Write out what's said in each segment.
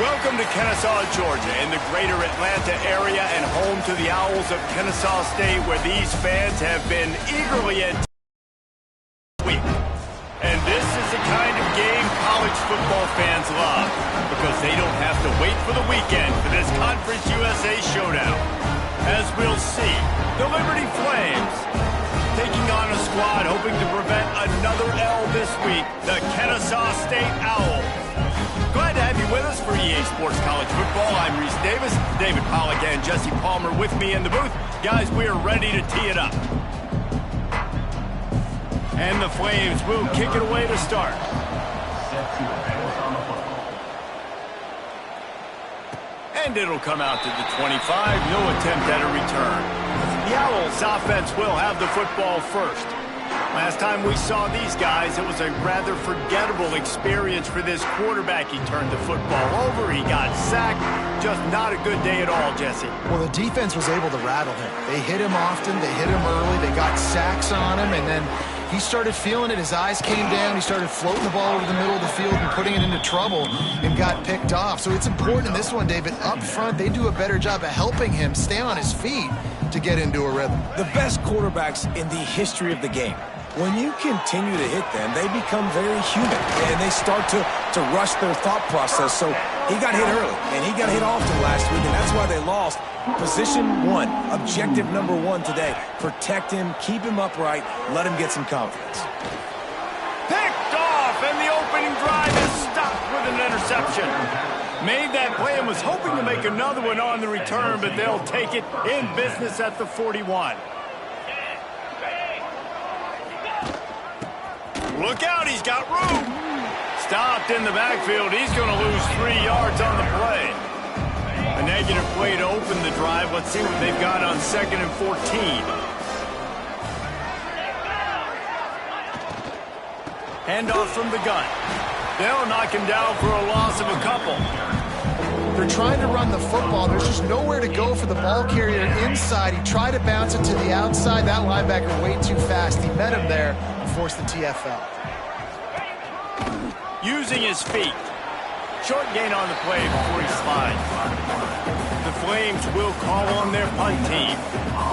Welcome to Kennesaw, Georgia, in the greater Atlanta area and home to the Owls of Kennesaw State, where these fans have been eagerly anticipating. And this is the kind of game college football fans love, because they don't have to wait for the weekend for this Conference USA showdown. As we'll see, the Liberty Flames taking on a squad hoping to prevent another L this week, the Kennesaw State Owls. Glad to have you with us for EA Sports College Football. I'm Reese Davis, David Pollack and Jesse Palmer with me in the booth. Guys, we are ready to tee it up. And the Flames will kick it away to start. And it'll come out to the 25. No attempt at a return. The Owls offense will have the football first. Last time we saw these guys, it was a rather forgettable experience for this quarterback. He turned the football over, he got sacked. Just not a good day at all, Jesse. Well, the defense was able to rattle him. They hit him often, they hit him early, they got sacks on him, and then he started feeling it. His eyes came down, he started floating the ball over the middle of the field and putting it into trouble and got picked off. So it's important in this one, David, up front, they do a better job of helping him stay on his feet to get into a rhythm. The best quarterbacks in the history of the game, when you continue to hit them, they become very human, and they start to rush their thought process. So he got hit early, and he got hit often last week, and that's why they lost. Position one, objective number one today. Protect him, keep him upright, let him get some confidence. Picked off, and the opening drive is stopped with an interception. Made that play and was hoping to make another one on the return, but they'll take it in business at the 41. Look out, he's got room. Stopped in the backfield. He's going to lose 3 yards on the play. A negative play to open the drive. Let's see what they've got on 2nd and 14. Handoff from the gun. They'll knock him down for a loss of a couple. They're trying to run the football. There's just nowhere to go for the ball carrier inside. He tried to bounce it to the outside. That linebacker way too fast. He met him there and forced the TFL. Using his feet. Short gain on the play before he slides. The Flames will call on their punt team.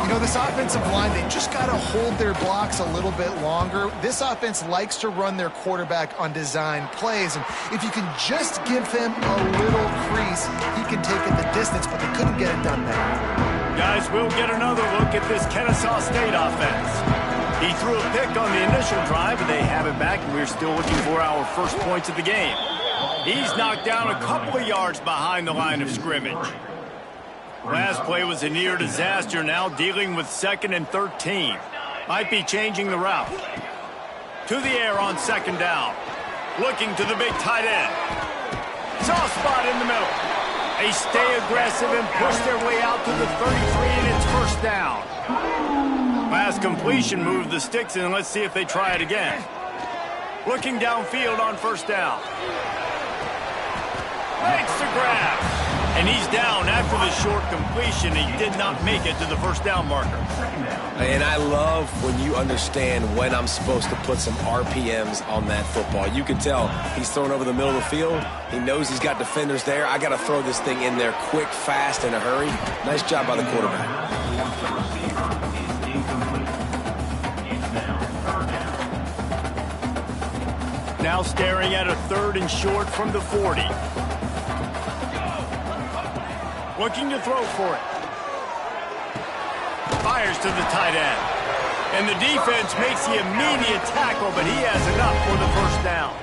You know, this offensive line, they just got to hold their blocks a little bit longer. This offense likes to run their quarterback on design plays, and if you can just give him a little crease, he can take it the distance, but they couldn't get it done there. Guys, we'll get another look at this Kennesaw State offense. He threw a pick on the initial drive, and they have it back, and we're still looking for our first points of the game. He's knocked down a couple of yards behind the line of scrimmage. Last play was a near disaster, now dealing with 2nd and 13. Might be changing the route. To the air on 2nd down. Looking to the big tight end. Soft spot in the middle. They stay aggressive and push their way out to the 33, and it's first down. Last completion moved the sticks in, and let's see if they try it again. Looking downfield on 1st down. Makes the grab. And he's down after the short completion. He did not make it to the 1st down marker. And I love when you understand when I'm supposed to put some RPMs on that football. You can tell he's throwing over the middle of the field. He knows he's got defenders there. I got to throw this thing in there quick, fast, in a hurry. Nice job by the quarterback. Now staring at a 3rd and short from the 40. Looking to throw for it. Fires to the tight end. And the defense makes the immediate tackle, but he has enough for the 1st down.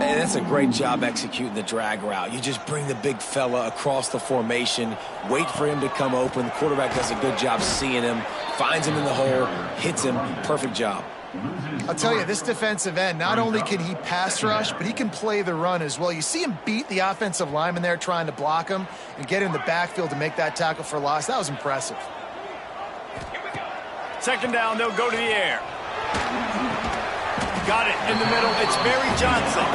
And that's a great job executing the drag route. You just bring the big fella across the formation, wait for him to come open. The quarterback does a good job seeing him, finds him in the hole, hits him. Perfect job. I'll tell you, this defensive end, not only can he pass rush, but he can play the run as well. You see him beat the offensive lineman there trying to block him and get in the backfield to make that tackle for loss. That was impressive. 2nd down, they'll go to the air. Got it in the middle. It's Barry Johnson.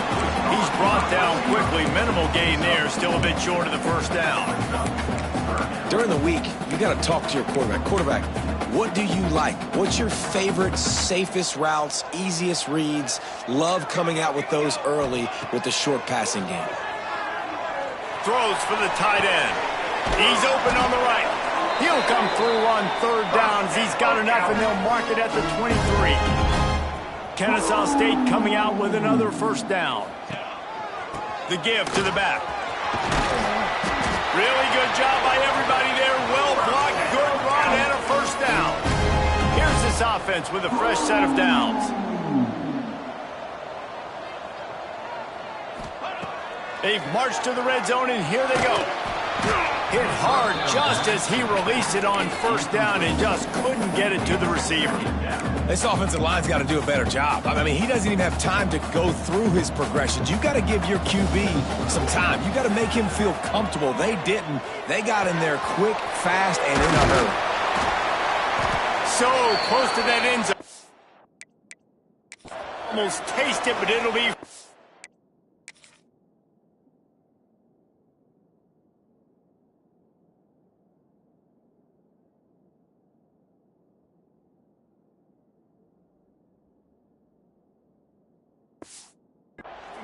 He's brought down quickly. Minimal gain there. Still a bit short of the 1st down. During the week, you got to talk to your quarterback. Quarterback, what do you like? What's your favorite, safest routes, easiest reads? Love coming out with those early with the short passing game. Throws for the tight end. He's open on the right. He'll come through on third downs. He's got enough, and they'll mark it at the 23. Kennesaw State coming out with another first down. The give to the back. Really good job by everybody there. Well blocked, good run, and a first down. Here's this offense with a fresh set of downs. They've marched to the red zone, and here they go. Hit hard just as he released it on first down and just couldn't get it to the receiver. This offensive line's got to do a better job. I mean, he doesn't even have time to go through his progressions. You got to give your QB some time. You got to make him feel comfortable. They didn't. They got in there quick, fast, and in a hurry. So close to that end zone. Almost taste it, but it'll be...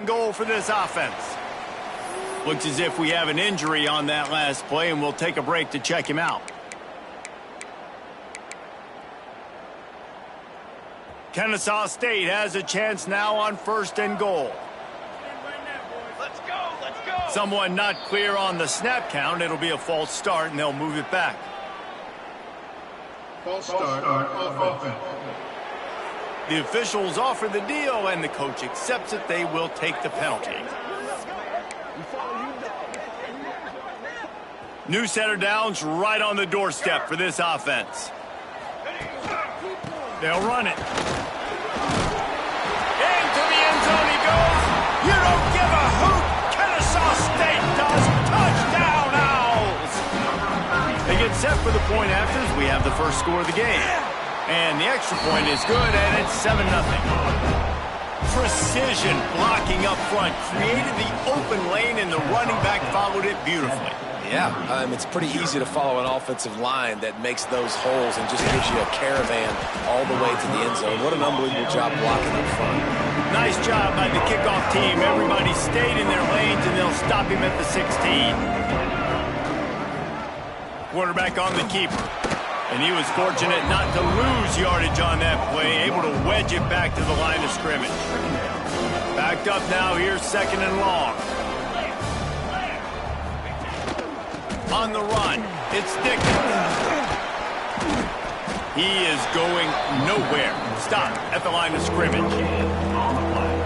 goal for this offense. Looks as if we have an injury on that last play, and we'll take a break to check him out. Kennesaw State has a chance now on first and goal. Let's go, let's go. Someone not clear on the snap count. It'll be a false start, and they'll move it back. False start on offense. The officials offer the deal, and the coach accepts it. They will take the penalty. New set of downs right on the doorstep for this offense. They'll run it. Into the end zone he goes. You don't give a hoot. Kennesaw State does. Touchdown, Owls. They get set for the point after as we have the first score of the game. And the extra point is good, and it's 7-0. Precision blocking up front. Created the open lane, and the running back followed it beautifully. Yeah, it's pretty easy to follow an offensive line that makes those holes and just gives you a caravan all the way to the end zone. What an unbelievable job blocking up front. Nice job by the kickoff team. Everybody stayed in their lanes, and they'll stop him at the 16. Quarterback on the keeper. And he was fortunate not to lose yardage on that play, able to wedge it back to the line of scrimmage. Backed up now, here's second and long. On the run, it's Dickens. He is going nowhere. Stop at the line of scrimmage.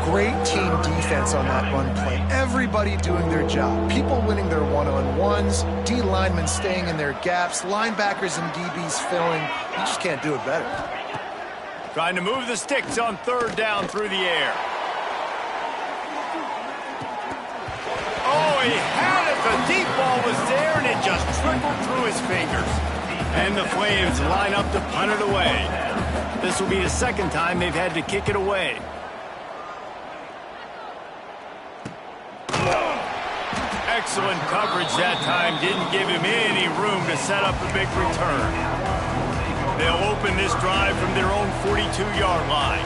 Great team defense on that run play. Everybody doing their job. People winning their one-on-ones, D linemen staying in their gaps, linebackers and DBs filling. You just can't do it better. Trying to move the sticks on third down through the air. Oh, he had it. The deep ball was there, and it just trickled through his fingers. And the Flames line up to punt it away. This will be the second time they've had to kick it away. Excellent coverage that time. Didn't give him any room to set up a big return. They'll open this drive from their own 42-yard line.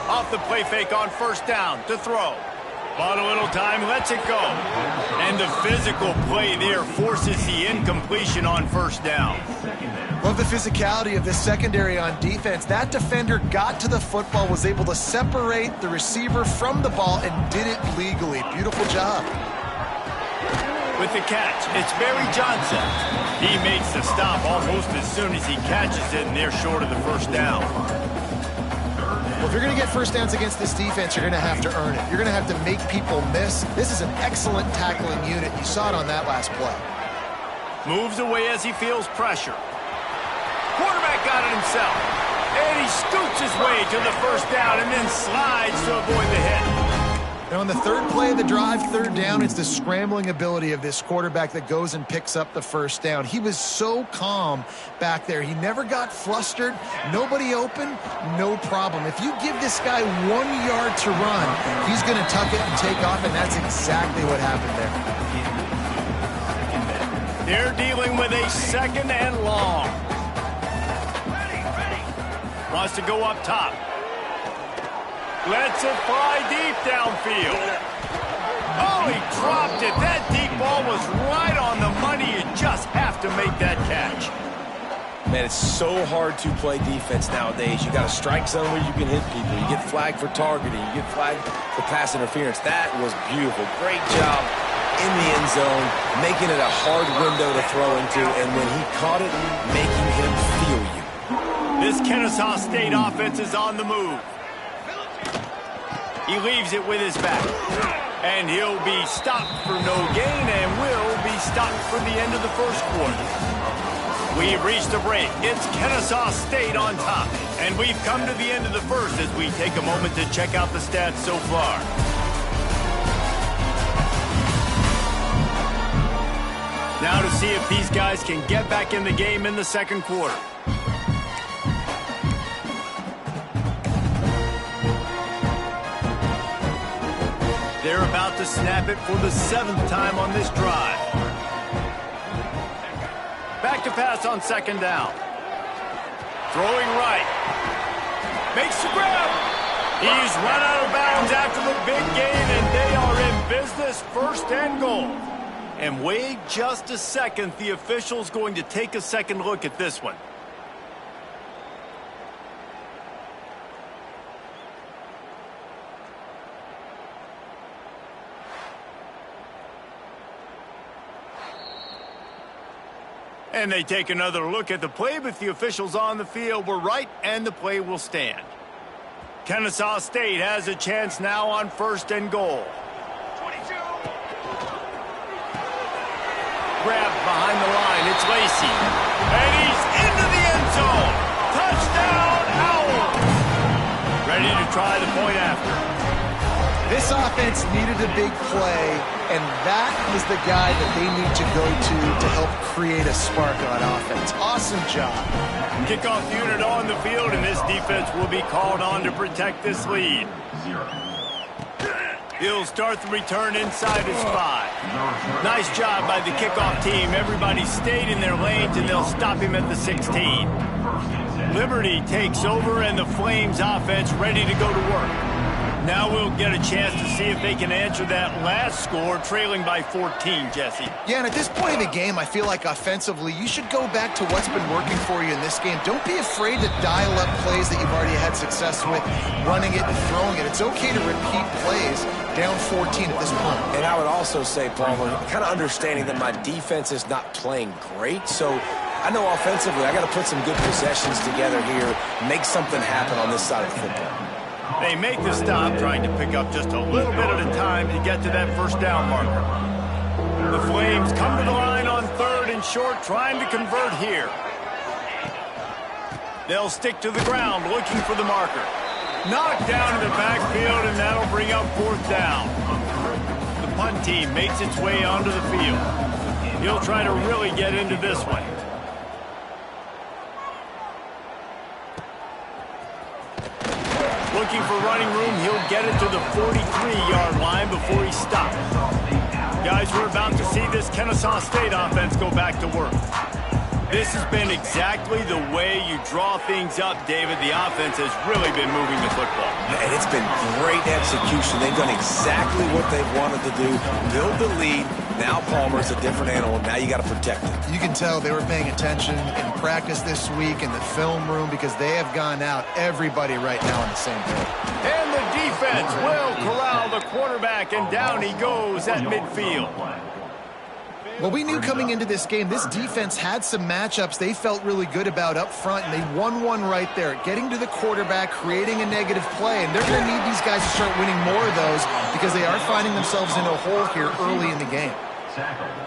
Off the play fake on first down to throw. Bought a little time, lets it go. And the physical play there forces the incompletion on first down. Love the physicality of this secondary on defense. That defender got to the football, was able to separate the receiver from the ball, and did it legally. Beautiful job. With the catch, it's Barry Johnson. He makes the stop almost as soon as he catches it, and they're short of the first down. Well, if you're going to get first downs against this defense, you're going to have to earn it. You're going to have to make people miss. This is an excellent tackling unit. You saw it on that last play. Moves away as he feels pressure. Quarterback got it himself. And he scoots his way to the first down and then slides to avoid the hit. Now, on the third play of the drive, third down, it's the scrambling ability of this quarterback that goes and picks up the first down. He was so calm back there. He never got flustered. Nobody open, no problem. If you give this guy 1 yard to run, he's going to tuck it and take off, and that's exactly what happened there. They're dealing with a second and long. Wants to go up top. Lets it fly deep downfield. Oh, he dropped it. That deep ball was right on the money. You just have to make that catch. Man, it's so hard to play defense nowadays. You got a strike zone where you can hit people. You get flagged for targeting. You get flagged for pass interference. That was beautiful. Great job in the end zone, making it a hard window to throw into, and when he caught it, making him feel you. This Kennesaw State offense is on the move. He leaves it with his back. And he'll be stopped for no gain and will be stopped for the end of the first quarter. We've reached a break. It's Kennesaw State on top. And we've come to the end of the first as we take a moment to check out the stats so far. Now to see if these guys can get back in the game in the second quarter. They're about to snap it for the 7th time on this drive. Back to pass on second down. Throwing right. Makes the grab. He's run out of bounds after the big gain, and they are in business, 1st and goal. And wait just a second. The official's going to take a second look at this one. And they take another look at the play, but the officials on the field were right, and the play will stand. Kennesaw State has a chance now on 1st and goal. 22. Grabbed behind the line. It's Lacey. And he's into the end zone. Touchdown, Owls. Ready to try the point after. This offense needed a big play, and that is the guy that they need to go to help create a spark on offense. Awesome job. Kickoff unit on the field, and this defense will be called on to protect this lead. He'll start the return inside his 5. Nice job by the kickoff team. Everybody stayed in their lanes, and they'll stop him at the 16. Liberty takes over, and the Flames offense ready to go to work. Now we'll get a chance to see if they can answer that last score, trailing by 14, Jesse. Yeah, and at this point in the game, I feel like offensively, you should go back to what's been working for you in this game. Don't be afraid to dial up plays that you've already had success with, running it and throwing it. It's okay to repeat plays down 14 at this point. And I would also say, Palmer, kind of understanding that my defense is not playing great, so I know offensively I got to put some good possessions together here, make something happen on this side of the football. They make the stop, trying to pick up just a little bit at a time to get to that 1st down marker. The Flames come to the line on 3rd and short, trying to convert here. They'll stick to the ground, looking for the marker. Knocked down in the backfield, and that'll bring up 4th down. The punt team makes its way onto the field. He'll try to really get into this one. Looking for running room, he'll get it to the 43-yard line before he stops. Guys, we're about to see this Kennesaw State offense go back to work. This has been exactly the way you draw things up, David. The offense has really been moving the football. And it's been great execution. They've done exactly what they've wanted to do. Build the lead. Now Palmer's a different animal. Now you got to protect it. You can tell they were paying attention in practice this week in the film room because they have gone out, everybody right now on the same page. And the defense will corral the quarterback, and down he goes at midfield. Well, we knew coming into this game, this defense had some matchups they felt really good about up front, and they won one right there, getting to the quarterback, creating a negative play, and they're going to need these guys to start winning more of those because they are finding themselves in a hole here early in the game.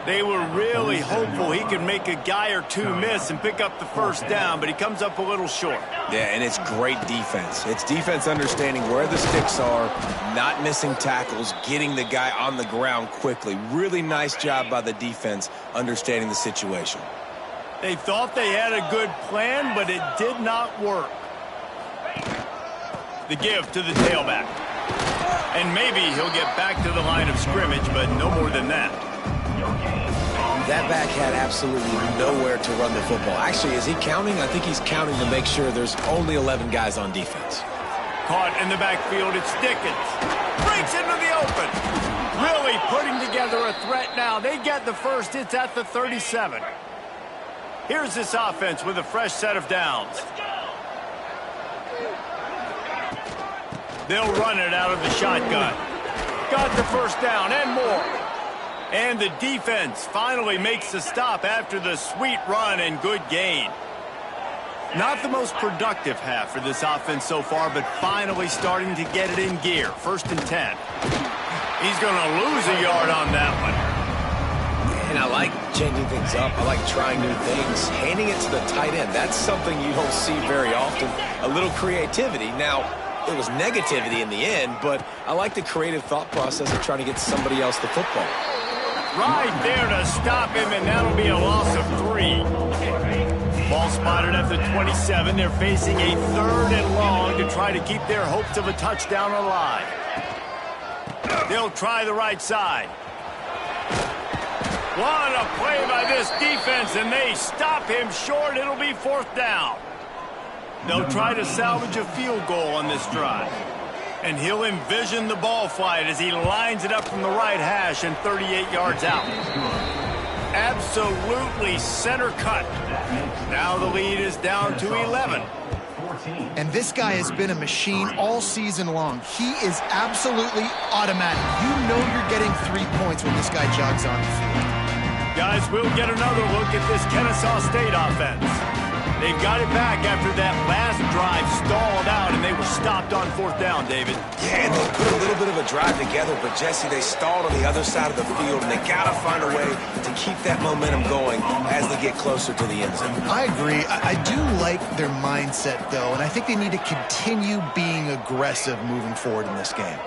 They were really hopeful he could make a guy or two miss and pick up the 1st down, but he comes up a little short. Yeah, and it's great defense. It's defense understanding where the sticks are, not missing tackles, getting the guy on the ground quickly. Really nice job by the defense understanding the situation. They thought they had a good plan, but it did not work. The give to the tailback. And maybe he'll get back to the line of scrimmage, but no more than that. That back had absolutely nowhere to run the football. Actually, is he counting? I think he's counting to make sure there's only 11 guys on defense. Caught in the backfield, it's Dickens. Breaks into the open. Really a threat now. They get the first. It's at the 37. Here's this offense with a fresh set of downs. They'll run it out of the shotgun. Got the first down and more. And the defense finally makes the stop after the sweet run and good gain. Not the most productive half for this offense so far, but finally starting to get it in gear. 1st and 10. He's going to lose a yard on that one. And I like changing things up. I like trying new things. Handing it to the tight end, that's something you don't see very often. A little creativity. Now, it was negativity in the end, but I like the creative thought process of trying to get somebody else the football. Right there to stop him, and that'll be a loss of 3. Ball spotted at the 27. They're facing a 3rd and long to try to keep their hopes of a touchdown alive. They'll try the right side. What a play by this defense, and they stop him short. It'll be 4th down. They'll try to salvage a field goal on this drive. And he'll envision the ball flight as he lines it up from the right hash and 38 yards out. Absolutely center cut. Now the lead is down to 11. And this guy has been a machine all season long. He is absolutely automatic. You know you're getting 3 points when this guy jogs on the field. Guys, we'll get another look at this Kennesaw State offense. They've got it back after that last drive stalled out, and they were stopped on 4th down, David. Yeah, and they put a little bit of a drive together, but, Jesse, they stalled on the other side of the field, and they got to find a way to keep that momentum going as they get closer to the end zone. I agree. I do like their mindset, though, and I think they need to continue being aggressive moving forward in this game.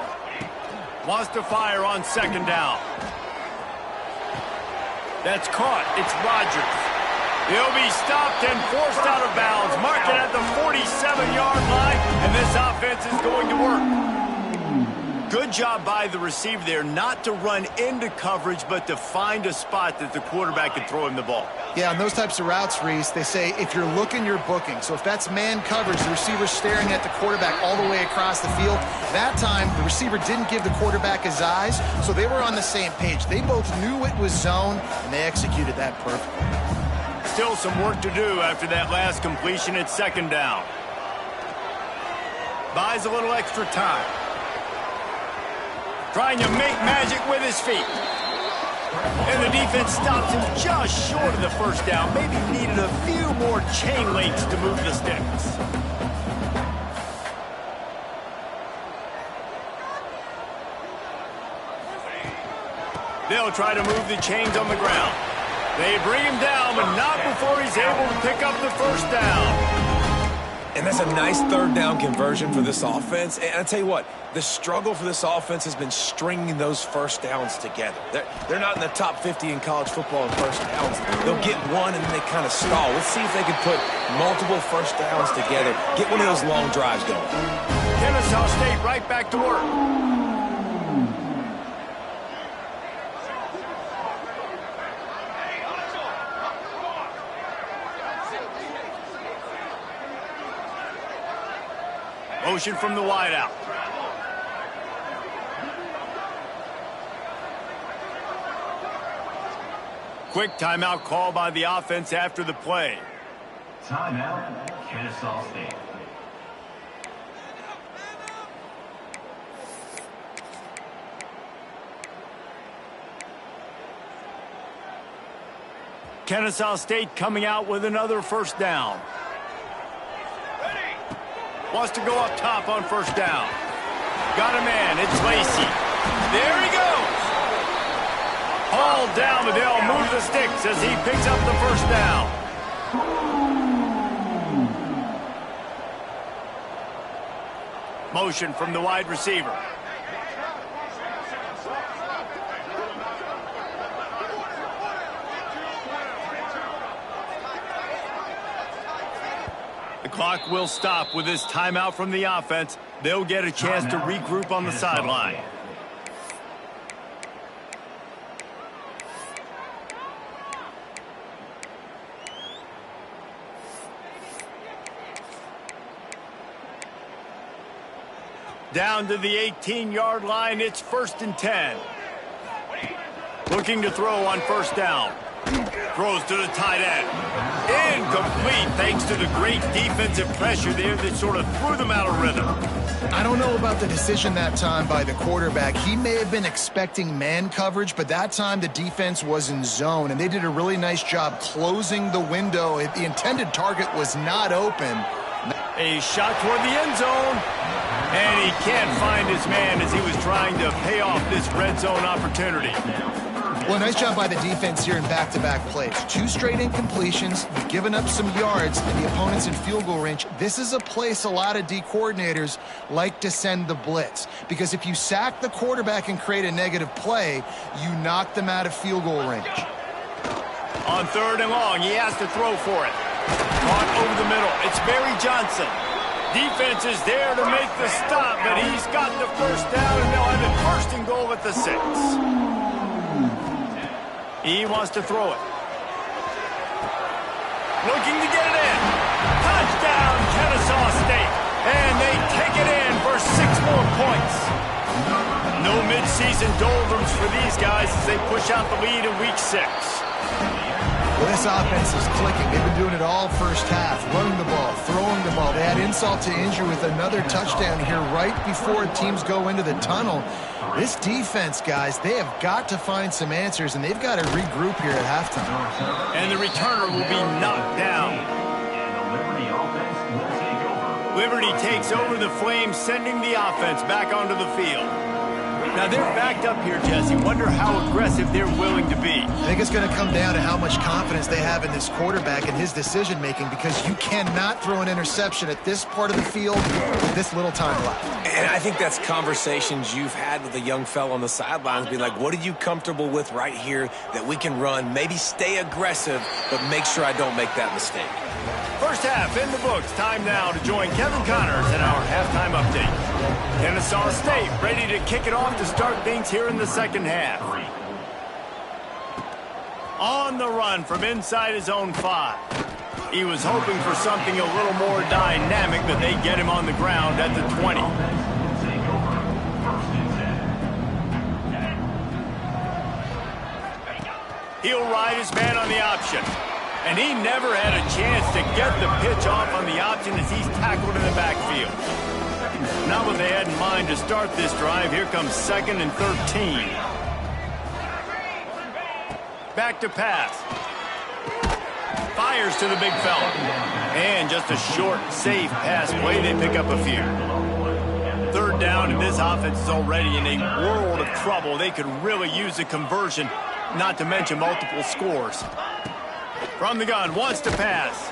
Wants to fire on 2nd down. That's caught. It's Rodgers. He'll be stopped and forced out of bounds. Marked it at the 47-yard line, and this offense is going to work. Good job by the receiver there not to run into coverage, but to find a spot that the quarterback can throw him the ball. Yeah, on those types of routes, Reese, they say if you're looking, you're booking. So if that's man coverage, the receiver's staring at the quarterback all the way across the field. That time, the receiver didn't give the quarterback his eyes, so they were on the same page. They both knew it was zone, and they executed that perfectly. Still some work to do after that last completion at 2nd down. Buys a little extra time. Trying to make magic with his feet. And the defense stops him just short of the 1st down. Maybe needed a few more chain links to move the sticks. They'll try to move the chains on the ground. They bring him down, but not before he's able to pick up the 1st down. And that's a nice 3rd down conversion for this offense. And I tell you what, the struggle for this offense has been stringing those 1st downs together. They're not in the top 50 in college football in 1st downs. They'll get one and then they kind of stall. Let's see if they can put multiple 1st downs together, get one of those long drives going. Kennesaw State right back to work. Motion from the wideout. Quick timeout call by the offense after the play. Timeout, Kennesaw State. Kennesaw State coming out with another 1st down. Wants to go up top on 1st down. Got a man. It's Lacey. There he goes. Hauled down, but they'll move the sticks as he picks up the 1st down. Motion from the wide receiver. The clock will stop with this timeout from the offense. They'll get a chance to regroup on the sideline. Down to the 18-yard line, it's 1st and 10. Looking to throw on first down. Throws to the tight end. Incomplete thanks to the great defensive pressure there that sort of threw them out of rhythm. I don't know about the decision that time by the quarterback. He may have been expecting man coverage, but that time the defense was in zone, and they did a really nice job closing the window. The intended target was not open. A shot toward the end zone, and he can't find his man as he was trying to pay off this red zone opportunity. Well, nice job by the defense here in back-to-back plays. 2 straight incompletions, you've given up some yards, and the opponent's in field goal range. This is a place a lot of D coordinators like to send the blitz, because if you sack the quarterback and create a negative play, you knock them out of field goal range. On 3rd and long, he has to throw for it. Caught over the middle. It's Barry Johnson. Defense is there to make the stop, but he's got the first down, and they'll have it 1st and goal at the 6. He wants to throw it. Looking to get it in. Touchdown, Kennesaw State. And they take it in for 6 more points. No midseason doldrums for these guys as they push out the lead in week 6. Well, this offense is clicking. They've been doing it all first half, running the ball, throwing the ball. They had insult to injury with another touchdown here right before teams go into the tunnel. This defense, guys, they have got to find some answers, and they've got to regroup here at halftime. And the returner will be knocked down. Liberty takes over the Flames, sending the offense back onto the field. Now, they're backed up here, Jesse. Wonder how aggressive they're willing to be. I think it's going to come down to how much confidence they have in this quarterback and his decision-making, because you cannot throw an interception at this part of the field with this little time left. And I think that's conversations you've had with a young fellow on the sidelines, be like, what are you comfortable with right here that we can run? Maybe stay aggressive, but make sure I don't make that mistake. First half in the books. Time now to join Kevin Connors in our halftime update. Kennesaw State ready to kick it off to start things here in the second half. On the run from inside his own 5. He was hoping for something a little more dynamic, but they get him on the ground at the 20. He'll ride his man on the option. And he never had a chance to get the pitch off on the option as he's tackled in the backfield. Not what they had in mind to start this drive. Here comes 2nd and 13. Back to pass. Fires to the big fella. And just a short, safe pass play. They pick up a few. 3rd down, and this offense is already in a world of trouble. They could really use a conversion, not to mention multiple scores. From the gun, wants to pass.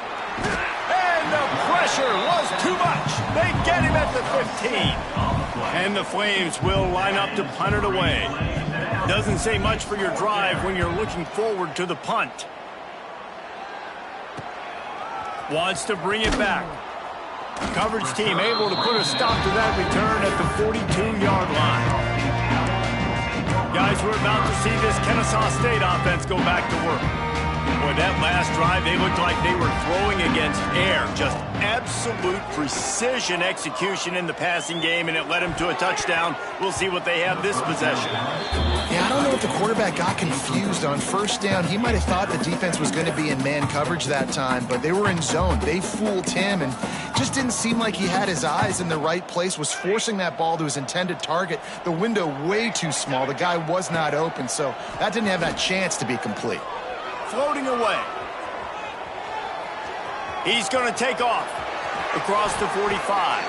And the pressure was too much. They get him at the 15. And the Flames will line up to punt it away. Doesn't say much for your drive when you're looking forward to the punt. Wants to bring it back. Coverage team able to put a stop to that return at the 42-yard line. Guys, we're about to see this Kennesaw State offense go back to work. Boy, that last drive, they looked like they were throwing against air. Just absolute precision execution in the passing game, and it led them to a touchdown. We'll see what they have this possession. Yeah, I don't know if the quarterback got confused on first down. He might have thought the defense was going to be in man coverage that time, but they were in zone. They fooled him, and just didn't seem like he had his eyes in the right place, was forcing that ball to his intended target. The window way too small. The guy was not open, so that didn't have that chance to be complete. Floating away. He's going to take off across the 45.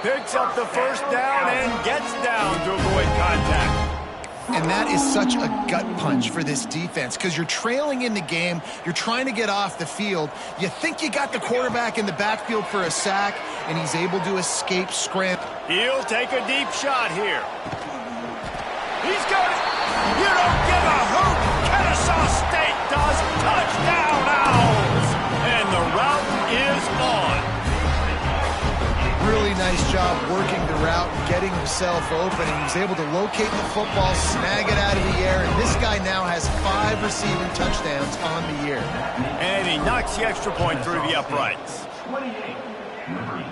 Picks up the first down and gets down to avoid contact. And that is such a gut punch for this defense, because you're trailing in the game. You're trying to get off the field. You think you got the quarterback in the backfield for a sack, and he's able to escape scramble. He'll take a deep shot here. He's got it. You don't give a hoot. Kennesaw State does. Touchdown, Owls. And the route is on. Really nice job working the route and getting himself open, and he was able to locate the football, snag it out of the air, and this guy now has 5 receiving touchdowns on the year. And he knocks the extra point through the uprights. 28, number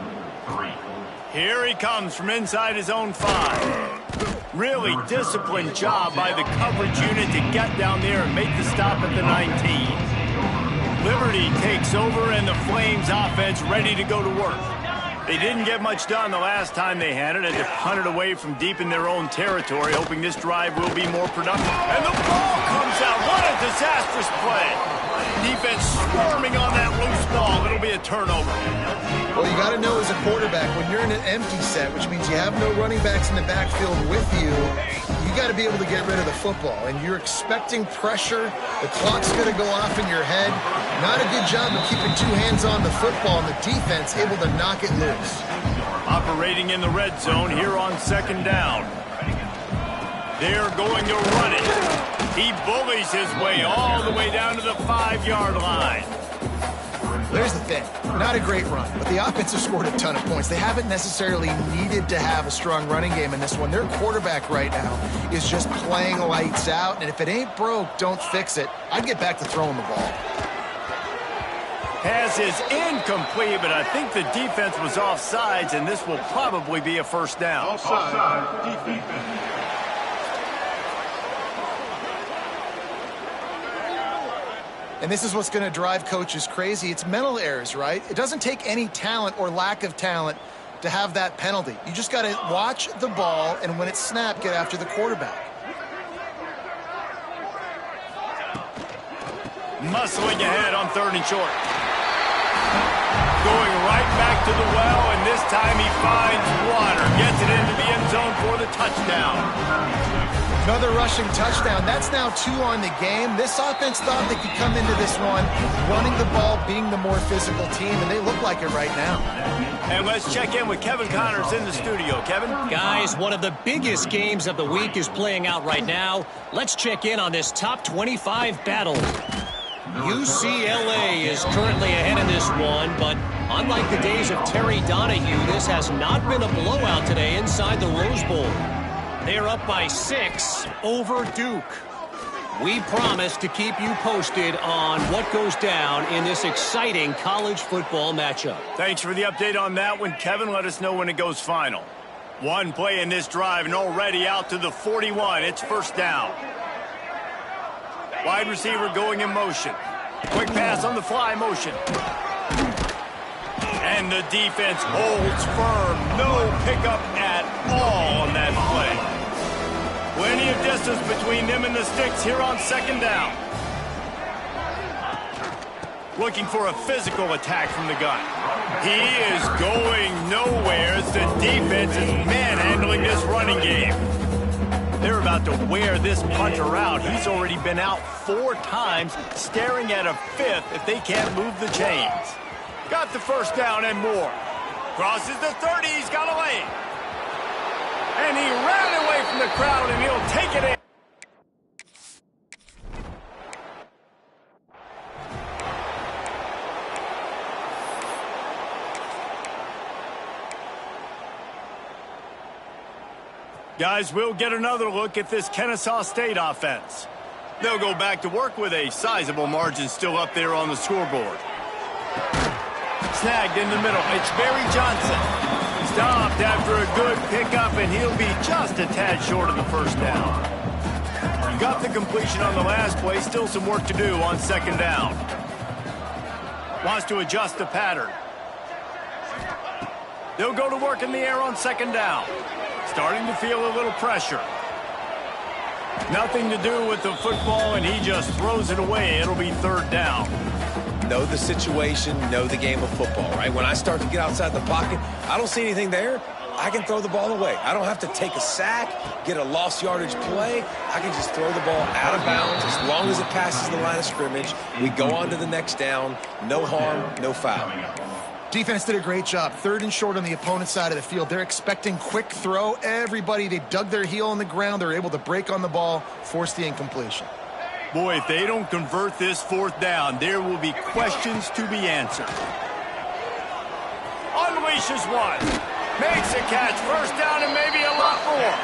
3. Here he comes from inside his own 5. Really disciplined job by the coverage unit to get down there and make the stop at the 19. Liberty takes over, and the Flames offense ready to go to work. They didn't get much done the last time they had it, and they punted away from deep in their own territory, hoping this drive will be more productive. And the ball comes out. What a disastrous play. Defense swarming on that loose ball. It'll be a turnover. Well, you got to know as a quarterback, when you're in an empty set, which means you have no running backs in the backfield with you, you got to be able to get rid of the football. And you're expecting pressure. The clock's going to go off in your head. Not a good job of keeping 2 hands on the football, and the defense able to knock it loose. Operating in the red zone here on 2nd down. They're going to run it. He bullies his way all the way down to the 5-yard line. There's the thing. Not a great run, but the offense has scored a ton of points. They haven't necessarily needed to have a strong running game in this one. Their quarterback right now is just playing lights out, and if it ain't broke, don't fix it. I'd get back to throwing the ball. Pass is incomplete, but I think the defense was offsides, and this will probably be a first down. Offside, defense. And this is what's going to drive coaches crazy. It's mental errors, right? It doesn't take any talent or lack of talent to have that penalty. You just got to watch the ball, and when it's snapped, get after the quarterback. Muscling ahead on 3rd and short. Going right back to the well, and this time he finds water. Gets it into the end zone for the touchdown. Another rushing touchdown. That's now 2 on the game. This offense thought they could come into this one running the ball, being the more physical team, and they look like it right now. And let's check in with Kevin Connors in the studio. Kevin? Guys, one of the biggest games of the week is playing out right now. Let's check in on this top 25 battle. UCLA is currently ahead in this one, but unlike the days of Terry Donahue, this has not been a blowout today inside the Rose Bowl. They're up by 6 over Duke. We promise to keep you posted on what goes down in this exciting college football matchup. Thanks for the update on that one, Kevin. Let us know when it goes final. One play in this drive and already out to the 41. It's first down. Wide receiver going in motion. Quick pass on the fly motion. And the defense holds firm. No pickup at all on that play. Plenty of distance between them and the sticks here on 2nd down. Looking for a physical attack from the gun. He is going nowhere as the defense is manhandling this running game. They're about to wear this punter out. He's already been out 4 times, staring at a 5th if they can't move the chains. Got the first down and more. Crosses the 30. He's got a lane. And he ran away from the crowd, and he'll take it in. Guys, we'll get another look at this Kennesaw State offense. They'll go back to work with a sizable margin still up there on the scoreboard. Snagged in the middle. It's Barry Johnson. Stopped after a good pickup, and he'll be just a tad short of the first down. Got the completion on the last play. Still some work to do on 2nd down. Wants to adjust the pattern. They'll go to work in the air on 2nd down. Starting to feel a little pressure. Nothing to do with the football, and he just throws it away. It'll be 3rd down. Know the situation, know the game of football, right? When I start to get outside the pocket, I don't see anything there, I can throw the ball away. I don't have to take a sack, get a lost yardage play. I can just throw the ball out of bounds as long as it passes the line of scrimmage. We go on to the next down. No harm, no foul. Defense did a great job. 3rd and short on the opponent's side of the field. They're expecting quick throw. Everybody, they dug their heel on the ground. They're able to break on the ball, force the incompletion. Boy, if they don't convert this 4th down, there will be questions to be answered. Unleashes one. Makes a catch. First down and maybe a lot more.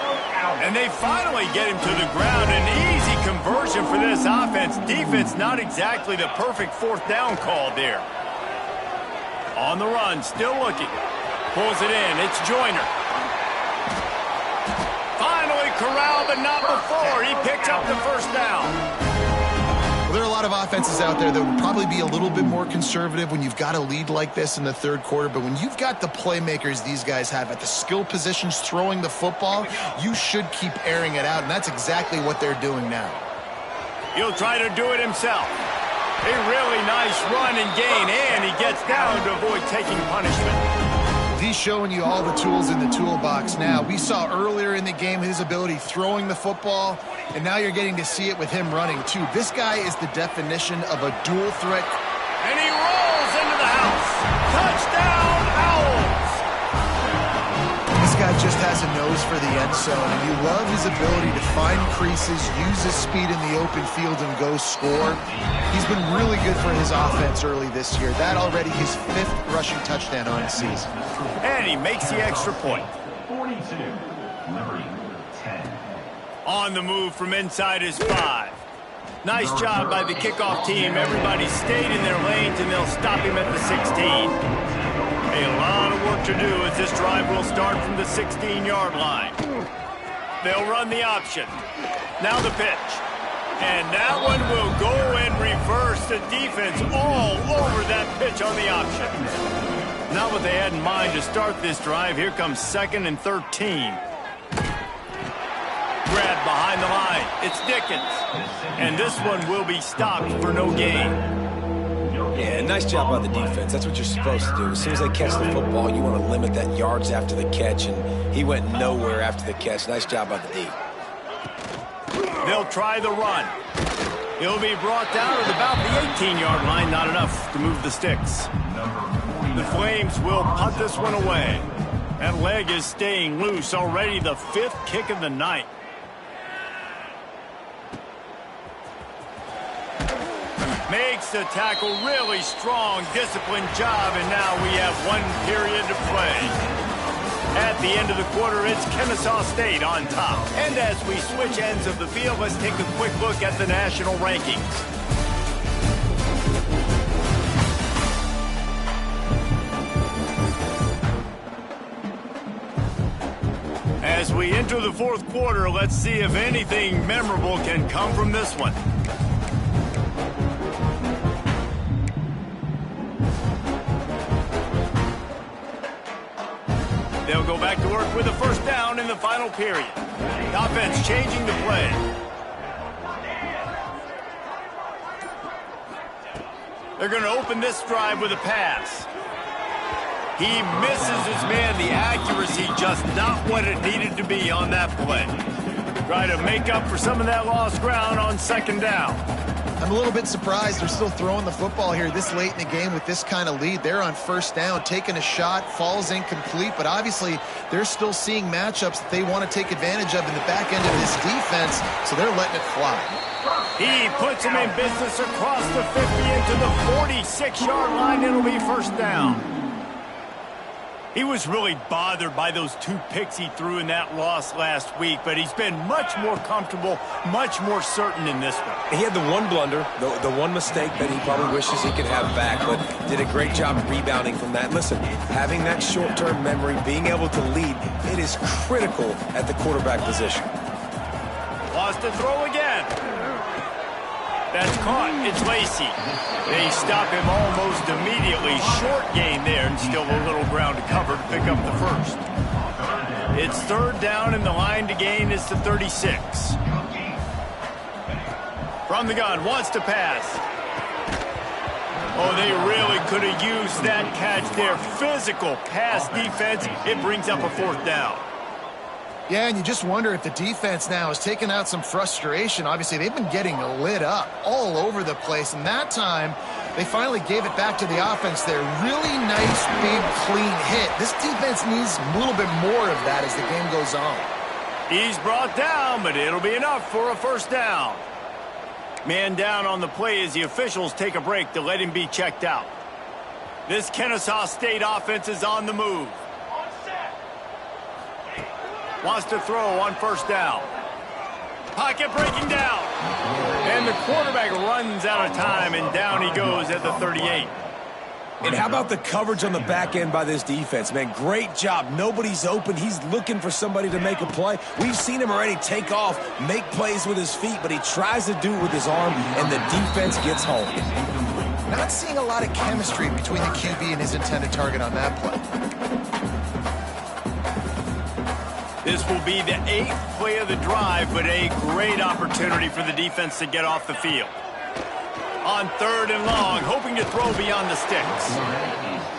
And they finally get him to the ground. An easy conversion for this offense. Defense not exactly the perfect 4th down call there. On the run, still looking. Pulls it in. It's Joyner. Finally corralled, but not before. He picks up the first down. Well, there are a lot of offenses out there that would probably be a little bit more conservative when you've got a lead like this in the third quarter. But when you've got the playmakers these guys have at the skill positions throwing the football, you should keep airing it out. And that's exactly what they're doing now. He'll try to do it himself. A really nice run and gain, and he gets down to avoid taking punishment. He's showing you all the tools in the toolbox now. We saw earlier in the game his ability throwing the football, and now you're getting to see it with him running too. This guy is the definition of a dual threat. And he rolls into the house. Touchdown, Owls! This guy just has a nose for the end zone, and you love his ability to find creases, use his speed in the open field, and go score. He's been really good for his offense early this year. That already his 5th rushing touchdown on the season. And he makes the extra point. 42, Liberty, 10. On the move from inside his 5. Nice job by the kickoff team. Everybody stayed in their lanes, and they'll stop him at the 16. A lot of work to do as this drive will start from the 16-yard line. They'll run the option. Now the pitch. And that one will go and reverse the defense all over that pitch on the option. Not what they had in mind to start this drive. Here comes 2nd and 13. Grabbed behind the line. It's Dickens. And this one will be stopped for no gain. Yeah, nice job by the defense. That's what you're supposed to do. As soon as they catch the football, you want to limit that yards after the catch, and he went nowhere after the catch. Nice job by the D. They'll try the run. He'll be brought down at about the 18-yard line. Not enough to move the sticks. The Flames will punt this one away. That leg is staying loose. Already the 5th kick of the night. Makes the tackle really strong, disciplined job, and now we have 1 period to play. At the end of the quarter, it's Kennesaw State on top. And as we switch ends of the field, let's take a quick look at the national rankings. As we enter the 4th quarter, let's see if anything memorable can come from this one. They'll go back to work with a first down in the final period. The offense changing the play. They're going to open this drive with a pass. He misses his man. The accuracy just not what it needed to be on that play. Try to make up for some of that lost ground on 2nd down. I'm a little bit surprised they're still throwing the football here this late in the game with this kind of lead. They're on first down, taking a shot, falls incomplete, but obviously they're still seeing matchups that they want to take advantage of in the back end of this defense, so they're letting it fly. He puts him in business across the 50 into the 46-yard line. It'll be first down. He was really bothered by those 2 picks he threw in that loss last week, but he's been much more comfortable, much more certain in this one. He had the one blunder, the one mistake that he probably wishes he could have back, but did a great job rebounding from that. Listen, having that short-term memory, being able to lead, it is critical at the quarterback position. Lost to throw again. That's caught. It's Lacey. They stop him almost immediately. Short gain there, and still a little ground to cover to pick up the first. It's 3rd down, and the line to gain is the 36. From the gun, wants to pass. Oh, they really could have used that catch there. Physical pass defense. It brings up a 4th down. Yeah, and you just wonder if the defense now is taking out some frustration. Obviously, they've been getting lit up all over the place, and that time they finally gave it back to the offense there. Really nice, big, clean hit. This defense needs a little bit more of that as the game goes on. He's brought down, but it'll be enough for a first down. Man down on the play as the officials take a break to let him be checked out. This Kennesaw State offense is on the move. Wants to throw on first down. Pocket breaking down. And the quarterback runs out of time, and down he goes at the 38. And how about the coverage on the back end by this defense, man? Great job. Nobody's open. He's looking for somebody to make a play. We've seen him already take off, make plays with his feet, but he tries to do it with his arm, and the defense gets home. Not seeing a lot of chemistry between the QB and his intended target on that play. This will be the 8th play of the drive, but a great opportunity for the defense to get off the field. On 3rd and long, hoping to throw beyond the sticks.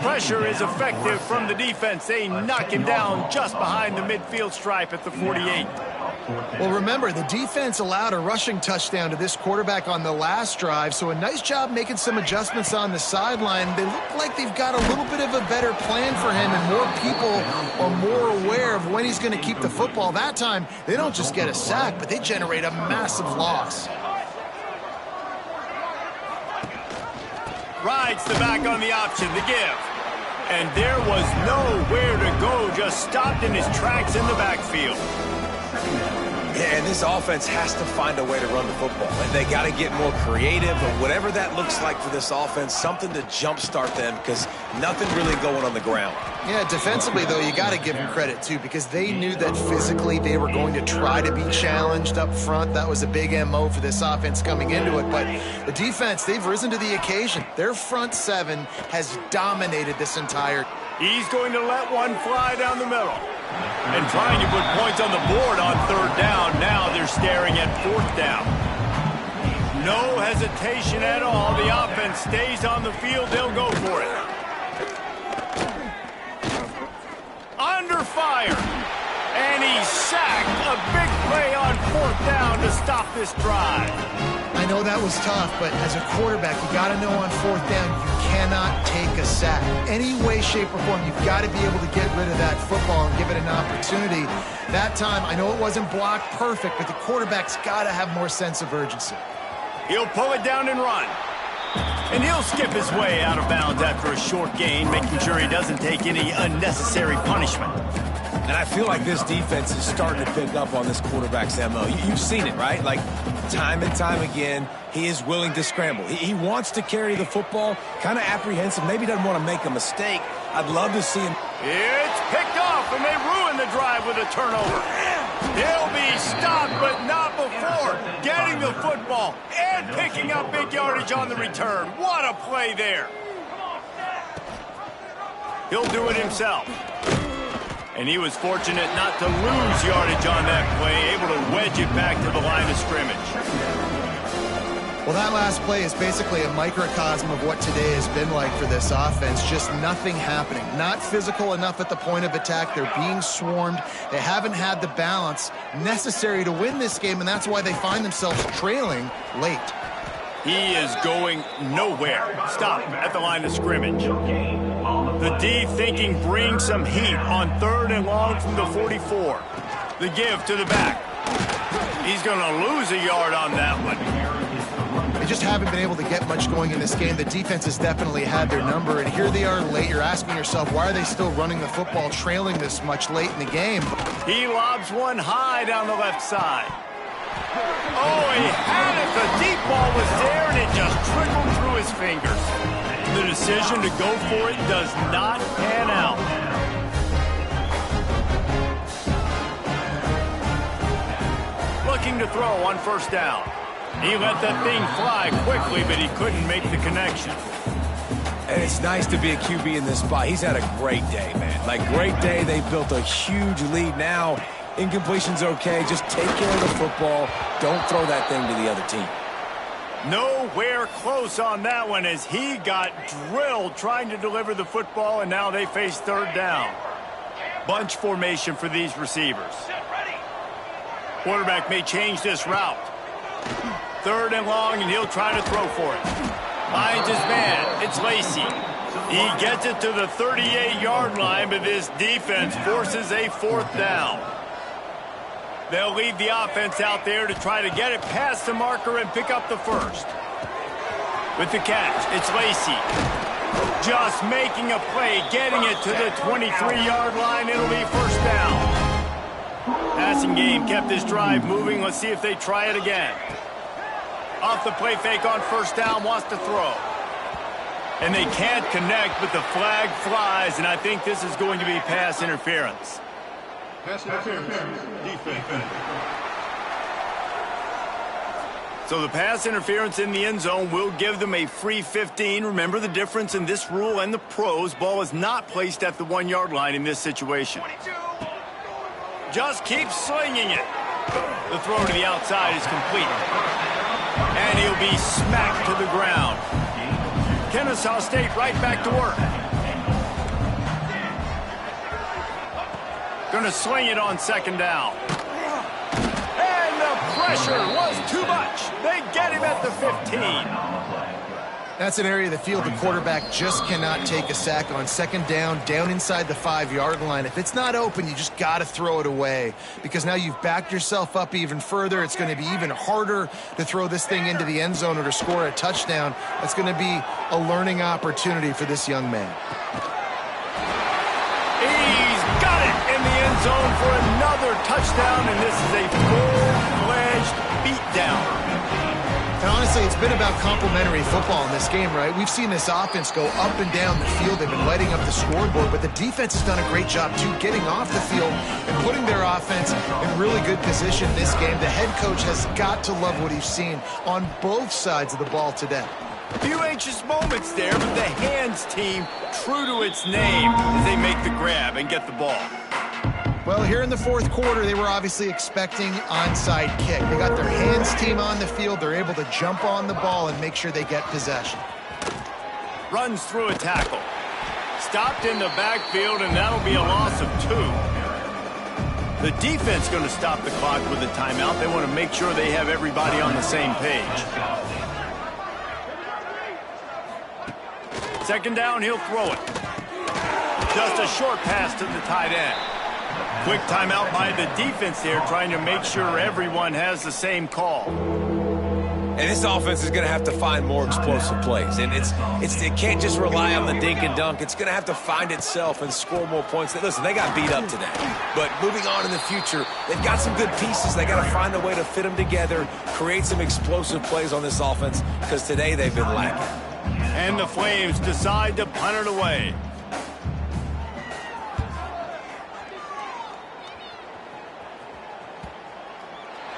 Pressure is effective from the defense. They knock him down just behind the midfield stripe at the 48. Well, remember, the defense allowed a rushing touchdown to this quarterback on the last drive, so a nice job making some adjustments on the sideline. They look like they've got a little bit of a better plan for him, and more people are more aware of when he's going to keep the football. That time, they don't just get a sack, but they generate a massive loss. Rides the back on the option, the give. And there was nowhere to go, just stopped in his tracks in the backfield. Yeah, and this offense has to find a way to run the football. And they got to get more creative, or whatever that looks like for this offense, something to jumpstart them, because nothing really going on the ground. Yeah, defensively, though, you got to give them credit, too, because they knew that physically they were going to try to be challenged up front. That was a big MO for this offense coming into it. But the defense, they've risen to the occasion. Their front seven has dominated this entire. He's going to let one fly down the middle. And trying to put points on the board on 3rd down. Now they're staring at 4th down. No hesitation at all. The offense stays on the field. They'll go for it. Under fire. And he's sacked. A big play on 4th down to stop this drive. I know that was tough, but as a quarterback, you got to know on 4th down, you cannot take a sack. Any way, shape, or form, you've got to be able to get rid of that football and give it an opportunity. That time, I know it wasn't blocked perfect, but the quarterback's got to have more sense of urgency. He'll pull it down and run. And he'll skip his way out of bounds after a short gain, making sure he doesn't take any unnecessary punishment. And I feel like this defense is starting to pick up on this quarterback's MO. You've seen it, right? Like, time and time again, he is willing to scramble. He wants to carry the football, kind of apprehensive, maybe doesn't want to make a mistake. I'd love to see him. It's picked off, and they ruin the drive with a turnover. He'll be stopped, but not before getting the football and picking up big yardage on the return. What a play there. He'll do it himself. And he was fortunate not to lose yardage on that play, able to wedge it back to the line of scrimmage. Well, that last play is basically a microcosm of what today has been like for this offense. Just nothing happening. Not physical enough at the point of attack. They're being swarmed. They haven't had the balance necessary to win this game, and that's why they find themselves trailing late. He is going nowhere. Stop at the line of scrimmage. The D thinking bring some heat on 3rd and long from the 44. The give to the back. He's going to lose a yard on that one. They just haven't been able to get much going in this game. The defense has definitely had their number, and here they are late. You're asking yourself, why are they still running the football, trailing this much late in the game? He lobs one high down the left side. Oh, he had it. The deep ball was there, and it just trickled through his fingers. The decision to go for it does not pan out. Looking to throw on 1st down. He let that thing fly quickly, but he couldn't make the connection. And it's nice to be a QB in this spot. He's had a great day, man. Like, great day. They built a huge lead. Now, incompletion's okay. Just take care of the football. Don't throw that thing to the other team. Nowhere close on that one as he got drilled trying to deliver the football, and now they face 3rd down. Bunch formation for these receivers. Quarterback may change this route. 3rd and long, and he'll try to throw for it. Finds his man. It's Lacey. He gets it to the 38-yard line, but this defense forces a 4th down. They'll leave the offense out there to try to get it past the marker and pick up the 1st. With the catch, it's Lacey. Just making a play, getting it to the 23-yard line. It'll be 1st down. Passing game kept this drive moving. Let's see if they try it again. Off the play fake on 1st down, wants to throw. And they can't connect, but the flag flies, and I think this is going to be pass interference. Pass interference. Defense. So the pass interference in the end zone will give them a free 15. Remember the difference in this rule and the pros. Ball is not placed at the 1-yard line in this situation. Just keep slinging it. The throw to the outside is complete. And he'll be smacked to the ground. Kennesaw State right back to work. Going to sling it on second down. And the pressure was too much. They get him at the 15. That's an area of the field the quarterback just cannot take a sack on. Second down inside the 5-yard line. If it's not open, you just got to throw it away because now you've backed yourself up even further. It's going to be even harder to throw this thing into the end zone or to score a touchdown. That's going to be a learning opportunity for this young man. He's got it in the end zone for another touchdown, and this is a full-fledged beatdown. And honestly, it's been about complementary football in this game, right? We've seen this offense go up and down the field. They've been lighting up the scoreboard, but the defense has done a great job, too, getting off the field and putting their offense in really good position in this game. The head coach has got to love what he's seen on both sides of the ball today. A few anxious moments there, but the hands team, true to its name, as they make the grab and get the ball. Well, here in the fourth quarter, they were obviously expecting onside kick. They got their hands team on the field. They're able to jump on the ball and make sure they get possession. Runs through a tackle. Stopped in the backfield, and that'll be a loss of 2. The defense going to stop the clock with a timeout. They want to make sure they have everybody on the same page. Second down, he'll throw it. Just a short pass to the tight end. Quick timeout by the defense there, trying to make sure everyone has the same call. And this offense is going to have to find more explosive plays. And it can't just rely on the dink and dunk. It's going to have to find itself and score more points. Listen, they got beat up today. But moving on in the future, they've got some good pieces. They got to find a way to fit them together, create some explosive plays on this offense, because today they've been lacking. And the Flames decide to punt it away.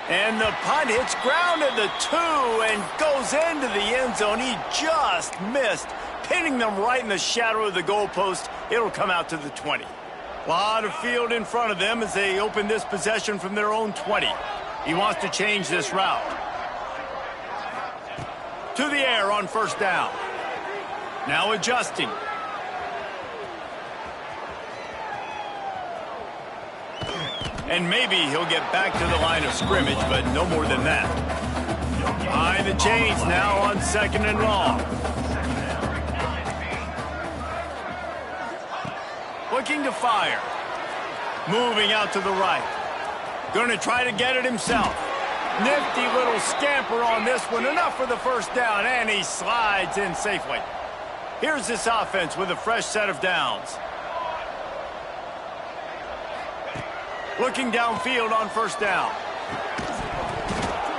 And the punt hits ground at the 2 and goes into the end zone. He just missed, pinning them right in the shadow of the goalpost. It'll come out to the 20. A lot of field in front of them as they open this possession from their own 20. He wants to change this route. To the air on first down. Now adjusting. And maybe he'll get back to the line of scrimmage, but no more than that. Behind the chains now on second and long. Looking to fire. Moving out to the right. Going to try to get it himself. Nifty little scamper on this one. Enough for the first down, and he slides in safely. Here's this offense with a fresh set of downs. Looking downfield on first down.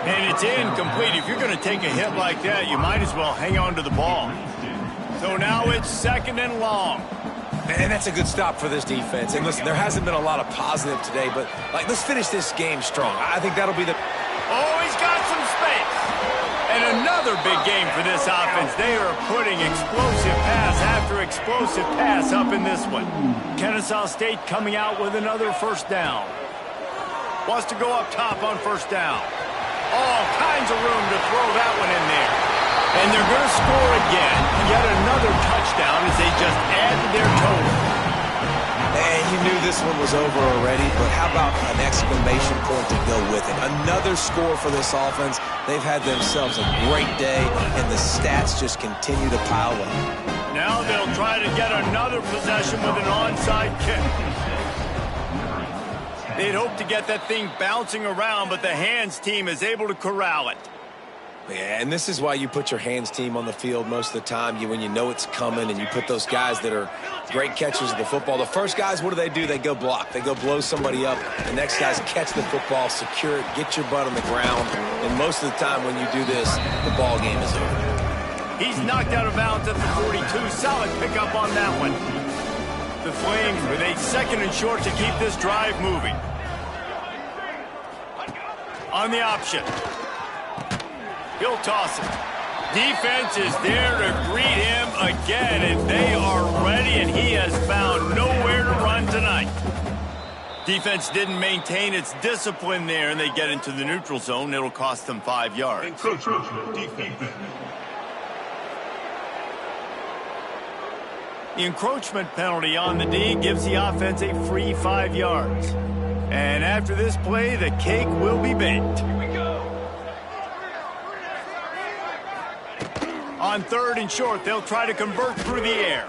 And it's incomplete. If you're going to take a hit like that, you might as well hang on to the ball. So now it's second and long. And that's a good stop for this defense. And listen, there hasn't been a lot of positive today, but let's finish this game strong. I think that'll be the... Oh, he's got some space. And another big game for this offense. They are putting explosive pass after explosive pass up in this one. Kennesaw State coming out with another first down. Wants to go up top on first down. All kinds of room to throw that one in there. And they're going to score again. Yet another touchdown as they just add to their total. And you knew this one was over already, but how about an exclamation point to go with it? Another score for this offense. They've had themselves a great day, and the stats just continue to pile up. Now they'll try to get another possession with an onside kick. They'd hope to get that thing bouncing around, but the hands team is able to corral it. Yeah, and this is why you put your hands team on the field most of the time. When you know it's coming, and you put those guys that are great catchers of the football. The first guys, what do? They go block. They go blow somebody up. The next guys catch the football, secure it, get your butt on the ground. And most of the time when you do this, the ball game is over. He's knocked out of bounds at the 42. Solid pickup on that one. The Flames with a 2nd and short to keep this drive moving. On the option. He'll toss it. Defense is there to greet him again, and they are ready, and he has found nowhere to run tonight. Defense didn't maintain its discipline there, and they get into the neutral zone. It'll cost them 5 yards. Encroachment, defense. The encroachment penalty on the D gives the offense a free 5 yards. And after this play, the cake will be baked. Here we go. On 3rd and short, they'll try to convert through the air.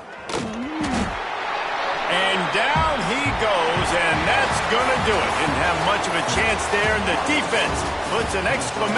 And down he goes, and that's going to do it. Didn't have much of a chance there, and the defense puts an exclamation